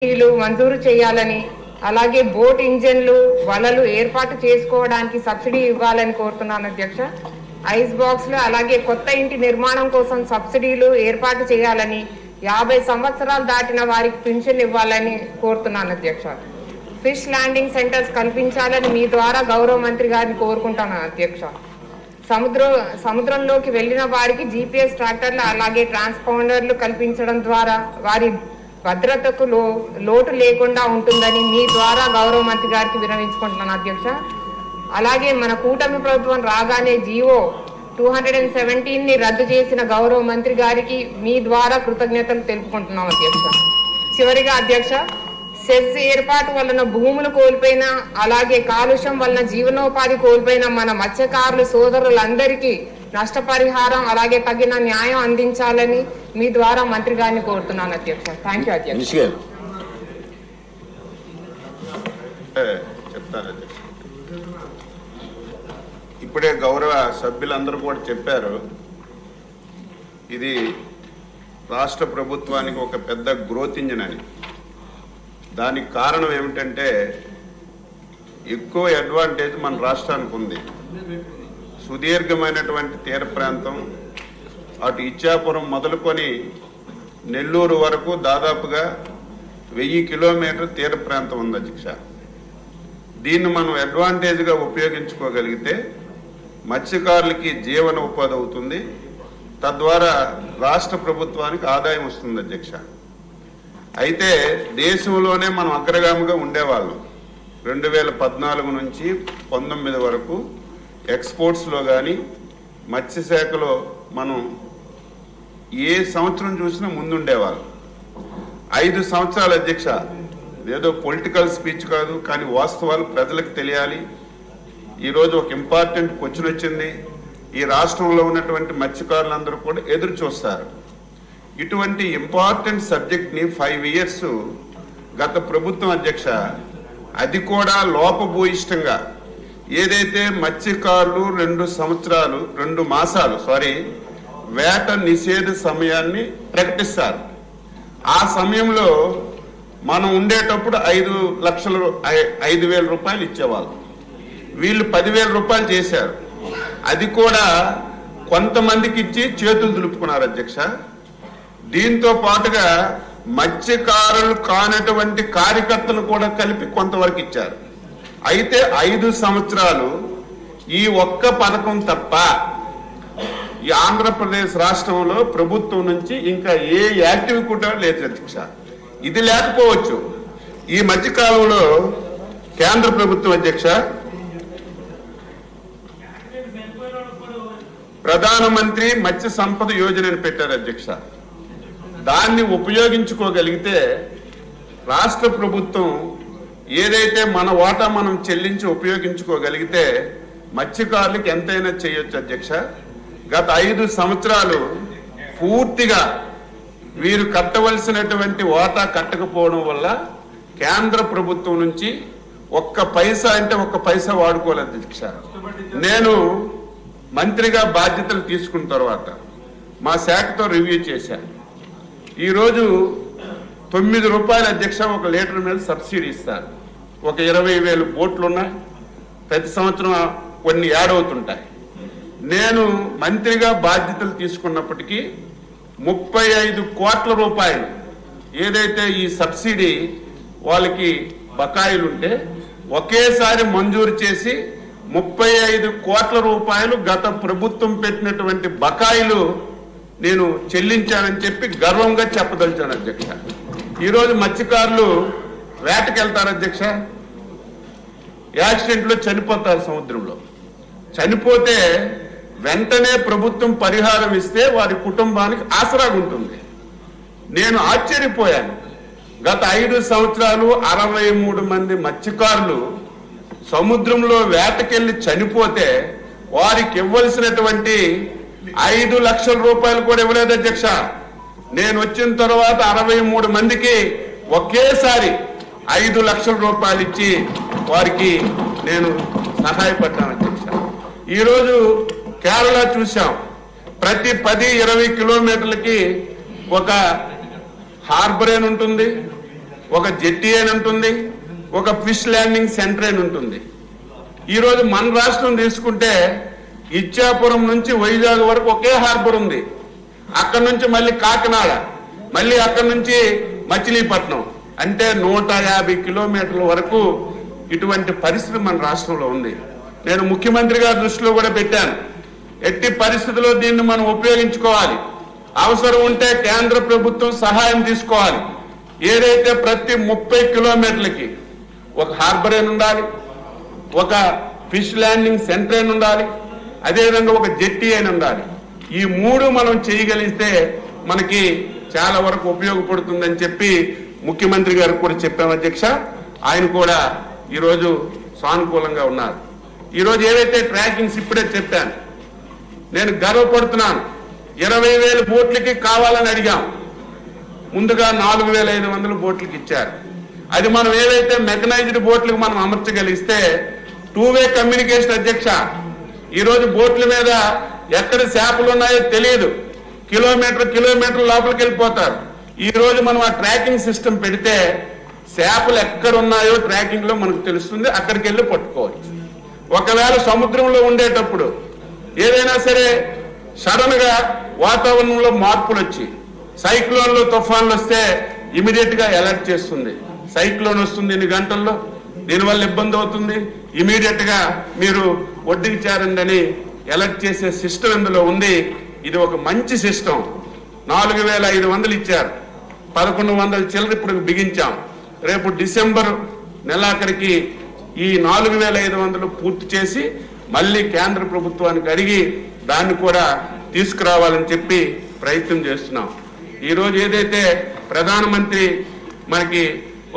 మంజూరు చేయాలని అలాగే బోట్ ఇంజన్లు వలలు ఏర్పాటు చేసుకోవడానికి సబ్సిడీ ఇవ్వాలని కోరుతున్నాను అధ్యక్ష. ఐస్ బాక్స్లు అలాగే కొత్త ఇంటి నిర్మాణం కోసం సబ్సిడీలు ఏర్పాటు చేయాలని 50 సంవత్సరాలు దాటిన వారికి పింఛన్ ఇవ్వాలని కోరుతున్నాను అధ్యక్ష. ఫిష్ ల్యాండింగ్ సెంటర్స్ కల్పించాలని మీ ద్వారా గౌరవ మంత్రి గారిని కోరుకుంటున్నాను అధ్యక్ష. సముద్రంలోకి వెళ్లిన వారికి GPS ట్రాక్టర్లు అలాగే ట్రాన్స్పాండర్లు కల్పించడం ద్వారా వారి భద్రతకు లోటు లేకుండా ఉంటుందని మీ ద్వారా గౌరవ మంత్రి గారికి విన్నవించుకుంటున్నాను అధ్యక్ష. అలాగే మన కూటమి ప్రభుత్వం రాగానే జీవో 217ని రద్దు చేసిన గౌరవ మంత్రి గారికి మీ ద్వారా కృతజ్ఞతలు తెలుపుకుంటున్నాం అధ్యక్ష. చివరిగా అధ్యక్ష, సెస్ ఏర్పాటు వలన భూములు కోల్పోయిన అలాగే కాలుష్యం వలన జీవనోపాధి కోల్పోయిన మన మత్స్యకారులు సోదరులందరికీ నష్టపరిహారం అలాగే తగిన న్యాయం అందించాలని మీ ద్వారా మంత్రి గారిని కోరుతున్నాను అధ్యక్ష. థ్యాంక్ యూ అధ్యక్ష. ఇప్పుడే గౌరవ సభ్యులందరూ కూడా చెప్పారు, ఇది రాష్ట్ర ప్రభుత్వానికి ఒక పెద్ద గ్రోత్ ఇంజిన్ అని. దానికి కారణం ఏమిటంటే ఎక్కువ అడ్వాంటేజ్ మన రాష్ట్రానికి ఉంది. సుదీర్ఘమైనటువంటి తీర ప్రాంతం, అటు ఇచ్చాపురం మొదలుకొని నెల్లూరు వరకు దాదాపుగా 1000 కిలోమీటర్ తీర ప్రాంతం ఉంది అధ్యక్ష. దీన్ని మనం అడ్వాంటేజ్గా ఉపయోగించుకోగలిగితే మత్స్యకారులకి జీవన ఉపాధి అవుతుంది, తద్వారా రాష్ట్ర ప్రభుత్వానికి ఆదాయం వస్తుంది అధ్యక్ష. అయితే దేశంలోనే మనం అగ్రగామిగా ఉండేవాళ్ళం. 2014 నుంచి 19 వరకు ఎక్స్పోర్ట్స్లో కానీ మత్స్యశాఖలో మనం ఏ సంవత్సరం చూసినా ముందుండేవాళ్ళం. 5 సంవత్సరాలు అధ్యక్ష, ఏదో పొలిటికల్ స్పీచ్ కాదు, కానీ వాస్తవాలు ప్రజలకు తెలియాలి. ఈరోజు ఒక ఇంపార్టెంట్ క్వశ్చన్ వచ్చింది. ఈ రాష్ట్రంలో ఉన్నటువంటి మత్స్యకారులందరూ కూడా ఎదురు చూస్తారు. ఇటువంటి ఇంపార్టెంట్ సబ్జెక్ట్ని 5 ఇయర్స్ గత ప్రభుత్వం అధ్యక్ష, అది కూడా లోపభూయిష్టంగా ఏదైతే మత్స్యకారులు 2 మాసాలు వేట నిషేధ సమయాన్ని ప్రకటిస్తారు. ఆ సమయంలో మనం ఉండేటప్పుడు 5,00,000 రూపాయలు ఇచ్చేవాళ్ళు. వీళ్ళు 10,000 రూపాయలు చేశారు. అది కూడా కొంతమందికి ఇచ్చి చేతులు దులుపుకున్నారు అధ్యక్ష. దీంతో పాటుగా మత్స్యకారులు కానటువంటి కార్యకర్తలు కూడా కలిపి కొంతవరకు ఇచ్చారు. అయితే 5 సంవత్సరాలు ఈ ఒక్క పథకం తప్ప ఈ ఆంధ్రప్రదేశ్ రాష్ట్రంలో ప్రభుత్వం నుంచి ఇంకా ఏ యాక్టివ్ కూడా లేదు అధ్యక్ష. ఇది లేకపోవచ్చు. ఈ మధ్యకాలంలో కేంద్ర ప్రభుత్వం అధ్యక్ష ప్రధానమంత్రి మత్స్య సంపద యోజనని పెట్టారు అధ్యక్ష. దాన్ని ఉపయోగించుకోగలిగితే రాష్ట్ర ప్రభుత్వం ఏదైతే మన వాటా మనం చెల్లించి ఉపయోగించుకోగలిగితే మత్స్యకారులకు ఎంతైనా చేయొచ్చు అధ్యక్ష. గత 5 సంవత్సరాలు పూర్తిగా వీరు కట్టవలసినటువంటి వాటా కట్టకపోవడం వల్ల కేంద్ర ప్రభుత్వం నుంచి ఒక్క పైసా అంటే ఒక్క పైసా వాడుకోలేదు అధ్యక్ష. నేను మంత్రిగా బాధ్యతలు తీసుకున్న తర్వాత మా శాఖతో రివ్యూ చేశాను. ఈరోజు 9 రూపాయల అధ్యక్ష 1 లీటర్ మీద సబ్సిడీ ఇస్తారు. ఒక 20,000 బోట్లు ఉన్నాయి. ప్రతి సంవత్సరం కొన్ని యాడ్ అవుతుంటాయి. నేను మంత్రిగా బాధ్యతలు తీసుకున్నప్పటికీ 35 కోట్ల రూపాయలు ఏదైతే ఈ సబ్సిడీ వాళ్ళకి బకాయిలు ఉంటే ఒకేసారి మంజూరు చేసి 35 కోట్ల రూపాయలు గత ప్రభుత్వం పెట్టినటువంటి బకాయిలు నేను చెల్లించానని చెప్పి గర్వంగా చెప్పదలిచాను అధ్యక్ష. ఈరోజు మత్స్యకారులు వేటకెళ్తారు అధ్యక్ష, యాక్సిడెంట్లో చనిపోతారు. సముద్రంలో చనిపోతే వెంటనే ప్రభుత్వం పరిహారం ఇస్తే వారి కుటుంబానికి ఆసరాగా ఉంటుంది. నేను ఆశ్చర్యపోయాను. గత 5 సంవత్సరాలు 63 మంది మత్స్యకారులు సముద్రంలో వేటకెళ్లి చనిపోతే వారికి ఇవ్వాల్సినటువంటి 5 లక్షల రూపాయలు కూడా ఇవ్వలేదు అధ్యక్ష. నేను వచ్చిన తర్వాత 63 మందికి ఒకేసారి 5 లక్షల రూపాయలు ఇచ్చి వారికి నేను సహాయపడ్డాను అధ్యక్ష. ఈరోజు కేరళ చూసాం, ప్రతి 10-20 కిలోమీటర్లకి ఒక హార్బర్ అని ఉంటుంది, ఒక జెట్టి అని ఉంటుంది, ఒక ఫిష్ ల్యాండింగ్ సెంటర్ అని ఉంటుంది. ఈరోజు మన రాష్ట్రం తీసుకుంటే ఇచ్చాపురం నుంచి వైజాగ్ వరకు ఒకే హార్బర్ ఉంది. అక్కడి నుంచి మళ్ళీ కాకినాడ, మళ్ళీ అక్కడి నుంచి మచిలీపట్నం, అంటే 150 కిలోమీటర్ల వరకు ఇటువంటి పరిస్థితి మన రాష్ట్రంలో ఉంది. నేను ముఖ్యమంత్రి గారి దృష్టిలో కూడా పెట్టాను. ఎట్టి పరిస్థితుల్లో దీన్ని మనం ఉపయోగించుకోవాలి. అవసరం ఉంటే కేంద్ర ప్రభుత్వం సహాయం తీసుకోవాలి. ఏదైతే ప్రతి 30 కిలోమీటర్లకి ఒక హార్బర్ అని ఉండాలి, ఒక ఫిష్ ల్యాండింగ్ సెంటర్ అని ఉండాలి, అదేవిధంగా ఒక జెట్టి అని ఉండాలి. ఈ 3 మనం చేయగలిగితే మనకి చాలా వరకు ఉపయోగపడుతుందని చెప్పి ముఖ్యమంత్రి గారికి కూడా చెప్పాము అధ్యక్ష. ఆయన కూడా ఈరోజు సానుకూలంగా ఉన్నారు. ఈరోజు ఏవైతే ట్రాకింగ్స్ ఇప్పుడే చెప్పాను, నేను గర్వపడుతున్నాను. 20,000 బోట్లకి కావాలని అడిగాం. ముందుగా 4,500 బోట్లకి ఇచ్చారు. అది మనం ఏదైతే మెకనైజ్డ్ బోట్లకు మనం అమర్చగలిగిస్తే 2-వే కమ్యూనికేషన్ అధ్యక్ష. ఈరోజు బోట్ల మీద ఎక్కడ చేపలు ఉన్నాయో తెలియదు, కిలోమీటర్ లోపలికి వెళ్ళిపోతారు. ఈ రోజు మనం ఆ ట్రాకింగ్ సిస్టమ్ పెడితే చేపలు ఎక్కడ ఉన్నాయో ట్రాకింగ్ లో మనకు తెలుస్తుంది, అక్కడికి వెళ్ళి పట్టుకోవచ్చు. ఒకవేళ సముద్రంలో ఉండేటప్పుడు ఏదైనా సరే సడన్ గా వాతావరణంలో మార్పులు వచ్చి సైక్లోన్లు తుఫాన్లు వస్తే ఇమీడియట్ గా అలర్ట్ చేస్తుంది. సైక్లోన్ వస్తుంది ఇన్ని గంటల్లో, దీనివల్ల ఇబ్బంది అవుతుంది, ఇమీడియట్ గా మీరు ఒడ్డుకి చేరండి అని అలర్ట్ చేసే సిస్టమ్ ఇందులో ఉంది. ఇది ఒక మంచి సిస్టమ్. 4,500 ఇచ్చారు, 1,100 చిల్లర ఇప్పుడు బిగించాం. రేపు డిసెంబర్ నెలాఖరికి ఈ 4,500 పూర్తి చేసి మళ్ళీ కేంద్ర ప్రభుత్వానికి అడిగి దాన్ని కూడా తీసుకురావాలని చెప్పి ప్రయత్నం చేస్తున్నాం. ఈరోజు ఏదైతే ప్రధానమంత్రి మనకి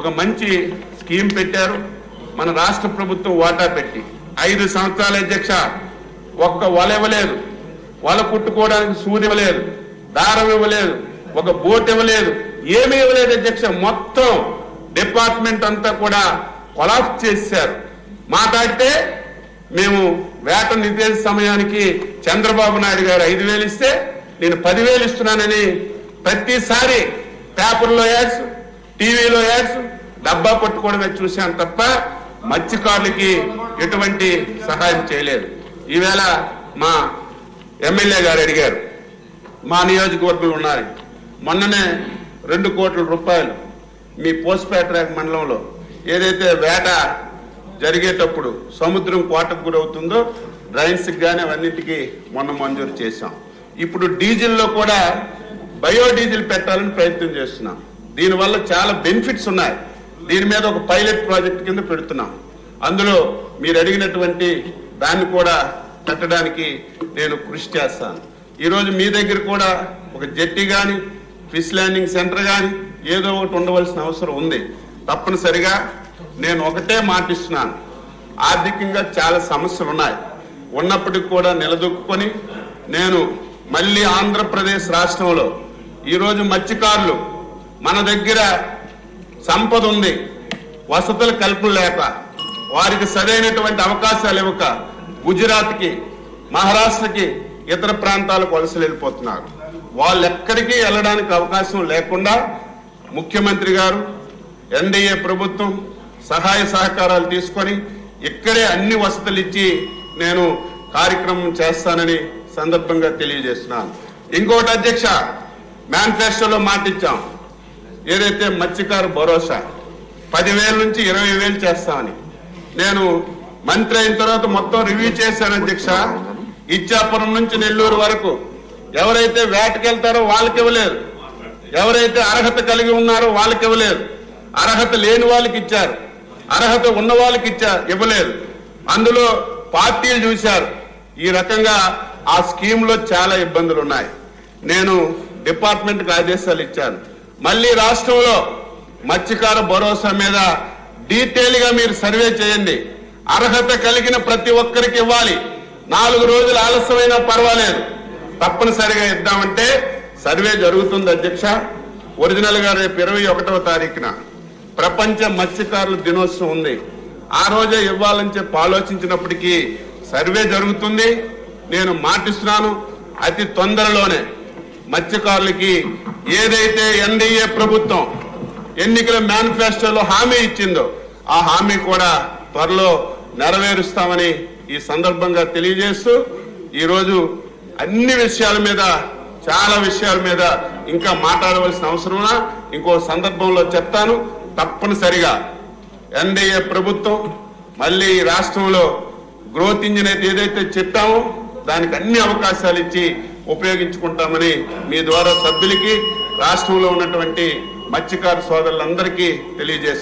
ఒక మంచి స్కీమ్ పెట్టారు, మన రాష్ట్ర ప్రభుత్వం వాటా పెట్టి 5 సంవత్సరాల అధ్యక్ష ఒక్క వల ఇవ్వలేదు, వల కుట్టుకోవడానికి సూది ఇవ్వలేదు, దారం ఇవ్వలేదు, ఒక బోట్ ఇవ్వలేదు, ఏమీ ఇవ్వలేదు అధ్యక్ష. మొత్తం డిపార్ట్మెంట్ అంతా కూడా కొలాప్స్ చేశారు. మాట్లాడితే మేము వేట నిర్దేశ సమయానికి చంద్రబాబు నాయుడు గారు 5,000 ఇస్తే నేను 10,000 ఇస్తున్నానని ప్రతిసారి పేపర్లో యాడ్స్, టీవీలో యాడ్స్, డబ్బా పట్టుకోవడమే చూశాను తప్ప మత్స్యకారులకి ఎటువంటి సహాయం చేయలేదు. ఈవేళ మా ఎమ్మెల్యే గారు అడిగారు, మా నియోజకవర్గంలో ఉన్నారు, మొన్ననే 2 కోట్ల రూపాయలు మీ పోస్ట్పేట మండలంలో ఏదైతే వేట జరిగేటప్పుడు సముద్రం కోటకు గురవుతుందో డ్రైన్స్కి కానీ అవన్నిటికీ మొన్న మంజూరు చేశాం. ఇప్పుడు డీజిల్లో కూడా బయోడీజిల్ పెట్టాలని ప్రయత్నం చేస్తున్నాం. దీనివల్ల చాలా బెనిఫిట్స్ ఉన్నాయి. దీని మీద ఒక పైలట్ ప్రాజెక్ట్ కింద పెడుతున్నాం. అందులో మీరు అడిగినటువంటి దాన్ని కూడా పెట్టడానికి నేను కృషి చేస్తాను. ఈరోజు మీ దగ్గర కూడా ఒక జెట్టి కానీ ఫిష్ ల్యాండింగ్ సెంటర్ కానీ ఏదో ఒకటి ఉండవలసిన అవసరం ఉంది. తప్పనిసరిగా నేను ఒకటే మాటిస్తున్నాను, ఆర్థికంగా చాలా సమస్యలు ఉన్నాయి, ఉన్నప్పటికీ కూడా నిలదొక్కుని నేను మళ్ళీ ఆంధ్రప్రదేశ్ రాష్ట్రంలో ఈరోజు మత్స్యకారులు మన దగ్గర సంపద ఉంది, వసతుల కల్పన లేక వారికి సరైనటువంటి అవకాశాలు ఇవ్వక గుజరాత్కి, మహారాష్ట్రకి, ఇతర ప్రాంతాలకు వలసలు వెళ్ళిపోతున్నారు. వాళ్ళు ఎక్కడికి వెళ్ళడానికి అవకాశం లేకుండా ముఖ్యమంత్రి గారు, ఎన్డీఏ ప్రభుత్వం సహాయ సహకారాలు తీసుకొని ఇక్కడే అన్ని వసతులు ఇచ్చి నేను కార్యక్రమం చేస్తానని సందర్భంగా తెలియజేస్తున్నాను. ఇంకోటి అధ్యక్ష, మేనిఫెస్టోలో మాటిచ్చాం, ఏదైతే మత్స్యకారు భరోసా 10,000 నుంచి 20,000 చేస్తామని. నేను మంత్రి అయిన తర్వాత మొత్తం రివ్యూ చేశాను అధ్యక్ష. ఇచ్చాపురం నుంచి నెల్లూరు వరకు ఎవరైతే వేటకి వెళ్తారో వాళ్ళకి ఇవ్వలేదు, ఎవరైతే అర్హత కలిగి ఉన్నారో వాళ్ళకి ఇవ్వలేదు, అర్హత లేని వాళ్ళకి ఇచ్చారు, అర్హత ఉన్న వాళ్ళకి ఇవ్వలేదు. అందులో పార్టీలు చూశారు. ఈ రకంగా ఆ స్కీమ్లో చాలా ఇబ్బందులు ఉన్నాయి. నేను డిపార్ట్మెంట్కి ఆదేశాలు ఇచ్చాను, మళ్ళీ రాష్ట్రంలో మత్స్యకార భరోసా మీద డీటెయిల్ గా మీరు సర్వే చేయండి. అర్హత కలిగిన ప్రతి ఒక్కరికి ఇవ్వాలి. 4 రోజులు ఆలస్యమైనా పర్వాలేదు, తప్పనిసరిగా ఇద్దామంటే సర్వే జరుగుతుంది అధ్యక్ష. ఒరిజినల్ గా రేపు 21వ తారీఖున ప్రపంచ మత్స్యకారుల దినోత్సవం ఉంది. ఆ రోజే ఇవ్వాలని చెప్పి ఆలోచించినప్పటికీ సర్వే జరుగుతుంది. నేను మాటిస్తున్నాను, అతి తొందరలోనే మత్స్యకారులకి ఏదైతే ఎన్డీఏ ప్రభుత్వం ఎన్నికల మేనిఫెస్టోలో హామీ ఇచ్చిందో ఆ హామీ కూడా త్వరలో నెరవేరుస్తామని ఈ సందర్భంగా తెలియజేస్తూ ఈరోజు అన్ని విషయాల మీద చాలా విషయాల మీద ఇంకా మాట్లాడవలసిన అవసరమా ఇంకో సందర్భంలో చెప్తాను. తప్పనిసరిగా ఎన్డీఏ ప్రభుత్వం మళ్ళీ ఈ రాష్ట్రంలో గ్రోత్ ఇంజిన్ ఏదైతే చెప్పామో దానికి అన్ని అవకాశాలు ఇచ్చి ఉపయోగించుకుంటామని మీ ద్వారా సభ్యులకి రాష్ట్రంలో ఉన్నటువంటి మత్స్యకార సోదరులందరికీ తెలియజేస్తాను.